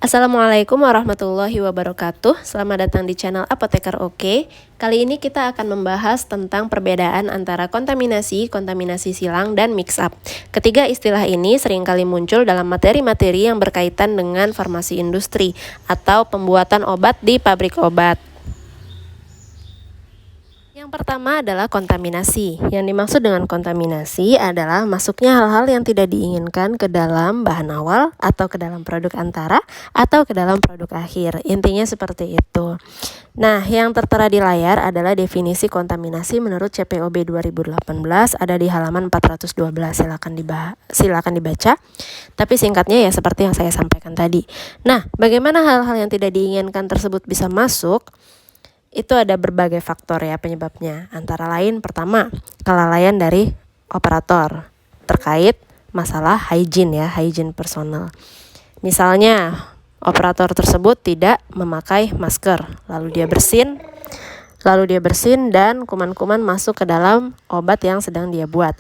Assalamualaikum warahmatullahi wabarakatuh. Selamat datang di channel Apoteker Oke. Kali ini kita akan membahas tentang perbedaan antara kontaminasi silang, dan mix up. Ketiga istilah ini seringkali muncul dalam materi-materi yang berkaitan dengan farmasi industri atau pembuatan obat di pabrik obat. Yang pertama adalah kontaminasi. Yang dimaksud dengan kontaminasi adalah masuknya hal-hal yang tidak diinginkan ke dalam bahan awal atau ke dalam produk antara atau ke dalam produk akhir. Intinya seperti itu. Nah, yang tertera di layar adalah definisi kontaminasi menurut CPOB 2018, ada di halaman 412. Silakan dibaca. Tapi singkatnya ya seperti yang saya sampaikan tadi. Nah, bagaimana hal-hal yang tidak diinginkan tersebut bisa masuk? Itu ada berbagai faktor ya penyebabnya. Antara lain pertama, kelalaian dari operator terkait masalah hygiene personal. Misalnya, operator tersebut tidak memakai masker, lalu dia bersin dan kuman-kuman masuk ke dalam obat yang sedang dia buat.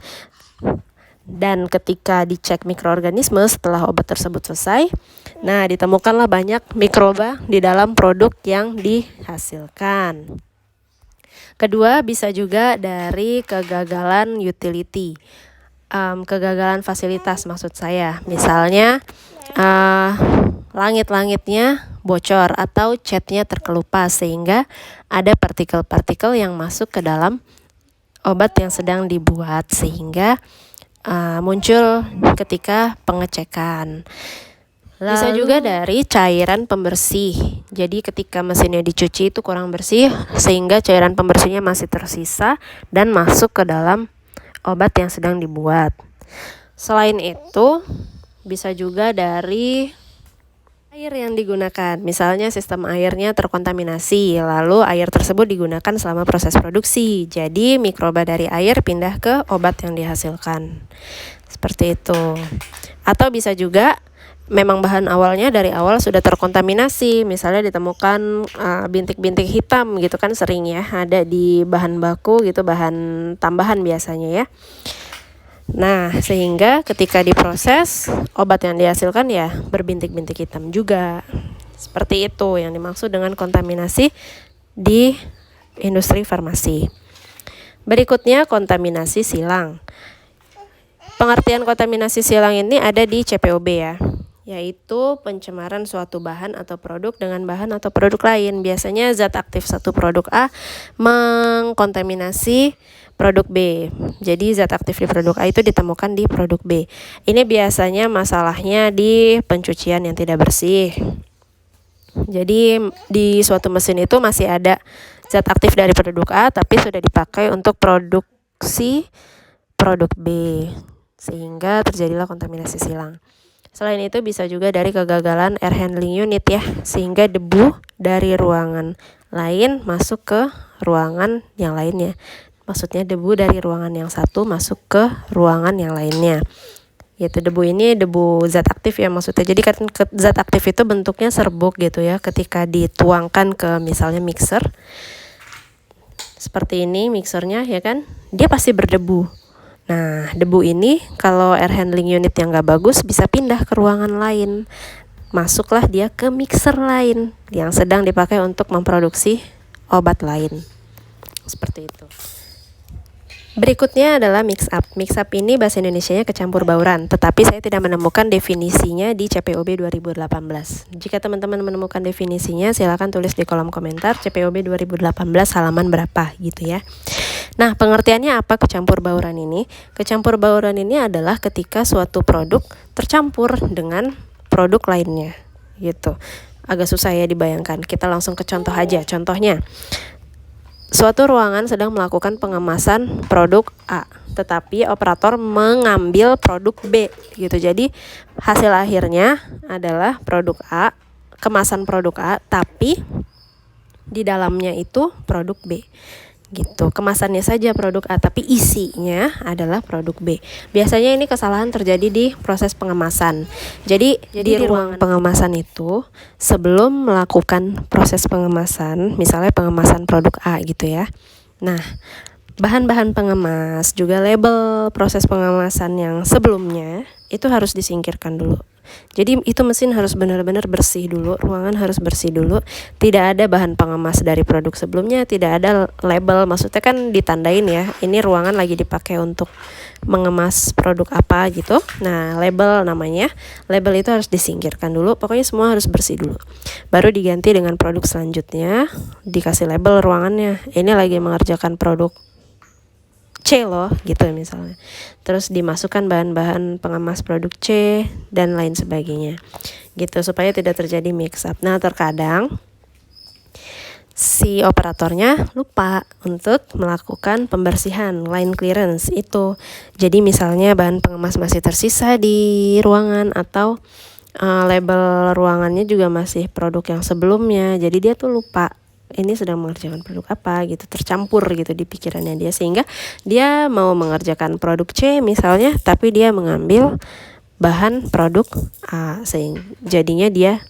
Dan ketika dicek mikroorganisme setelah obat tersebut selesai, nah ditemukanlah banyak mikroba di dalam produk yang dihasilkan. Kedua, bisa juga dari kegagalan utility, kegagalan fasilitas maksud saya. Misalnya langit-langitnya bocor atau catnya terkelupas sehingga ada partikel-partikel yang masuk ke dalam obat yang sedang dibuat sehingga muncul ketika pengecekan. Bisa juga dari cairan pembersih. Jadi ketika mesinnya dicuci itu kurang bersih sehingga cairan pembersihnya masih tersisa dan masuk ke dalam obat yang sedang dibuat. Selain itu, bisa juga dari air yang digunakan. Misalnya sistem airnya terkontaminasi, lalu air tersebut digunakan selama proses produksi. Jadi mikroba dari air pindah ke obat yang dihasilkan. Seperti itu. Atau bisa juga memang bahan awalnya dari awal sudah terkontaminasi. Misalnya ditemukan bintik-bintik hitam gitu kan sering ya ada di bahan baku gitu, bahan tambahan biasanya ya. Nah, sehingga ketika diproses, obat yang dihasilkan ya berbintik-bintik hitam juga. Seperti itu yang dimaksud dengan kontaminasi di industri farmasi. Berikutnya, kontaminasi silang. Pengertian kontaminasi silang ini ada di CPOB ya, yaitu pencemaran suatu bahan atau produk dengan bahan atau produk lain. Biasanya zat aktif satu produk A mengkontaminasi produk B. Jadi zat aktif di produk A itu ditemukan di produk B. Ini biasanya masalahnya di pencucian yang tidak bersih. Jadi di suatu mesin itu masih ada zat aktif dari produk A tapi sudah dipakai untuk produksi produk B, sehingga terjadilah kontaminasi silang. Selain itu bisa juga dari kegagalan air handling unit ya, sehingga debu dari ruangan lain masuk ke ruangan yang lainnya. Maksudnya debu dari ruangan yang satu masuk ke ruangan yang lainnya. Yaitu debu ini debu zat aktif ya maksudnya. Jadi kan zat aktif itu bentuknya serbuk gitu ya. Ketika dituangkan ke misalnya mixer, seperti ini mixernya ya kan, dia pasti berdebu. Nah, debu ini kalau air handling unit yang gak bagus bisa pindah ke ruangan lain. Masuklah dia ke mixer lain yang sedang dipakai untuk memproduksi obat lain. Seperti itu. Berikutnya adalah mix up. Mix up ini bahasa Indonesianya kecampur bauran, tetapi saya tidak menemukan definisinya di CPOB 2018. Jika teman-teman menemukan definisinya, silakan tulis di kolom komentar CPOB 2018 halaman berapa gitu ya. Nah, pengertiannya apa kecampur bauran ini? Kecampur bauran ini adalah ketika suatu produk tercampur dengan produk lainnya gitu. Agak susah ya dibayangkan. Kita langsung ke contoh aja. Contohnya, suatu ruangan sedang melakukan pengemasan produk A, tetapi operator mengambil produk B gitu. Jadi hasil akhirnya adalah produk A, kemasan produk A, tapi di dalamnya itu produk B gitu. Kemasannya saja produk A tapi isinya adalah produk B. Biasanya ini kesalahan terjadi di proses pengemasan. Jadi di ruang pengemasan itu sebelum melakukan proses pengemasan, misalnya pengemasan produk A gitu ya. Nah, bahan-bahan pengemas juga label proses pengemasan yang sebelumnya itu harus disingkirkan dulu. Jadi itu mesin harus benar-benar bersih dulu, ruangan harus bersih dulu. Tidak ada bahan pengemas dari produk sebelumnya, tidak ada label, maksudnya kan ditandain ya, ini ruangan lagi dipakai untuk mengemas produk apa gitu. Nah, label namanya, label itu harus disingkirkan dulu. Pokoknya semua harus bersih dulu. Baru diganti dengan produk selanjutnya, dikasih label ruangannya. Ini lagi mengerjakan produk C loh gitu misalnya. Terus dimasukkan bahan-bahan pengemas produk C dan lain sebagainya gitu, supaya tidak terjadi mix up. Nah, terkadang si operatornya lupa untuk melakukan pembersihan line clearance itu. Jadi misalnya bahan pengemas masih tersisa di ruangan, atau label ruangannya juga masih produk yang sebelumnya. Jadi dia tuh lupa ini sedang mengerjakan produk apa gitu, tercampur gitu di pikirannya dia, sehingga dia mau mengerjakan produk C misalnya, tapi dia mengambil bahan produk A, sehingga jadinya dia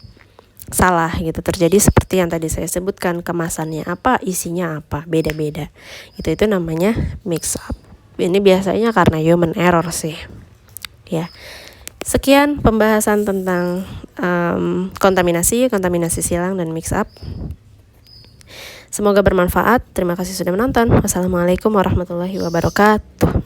salah gitu. Terjadi seperti yang tadi saya sebutkan, kemasannya apa, isinya apa, beda-beda. Itu namanya mix up. Ini biasanya karena human error sih ya. Sekian pembahasan tentang kontaminasi silang dan mix up. Semoga bermanfaat. Terima kasih sudah menonton. Wassalamualaikum warahmatullahi wabarakatuh.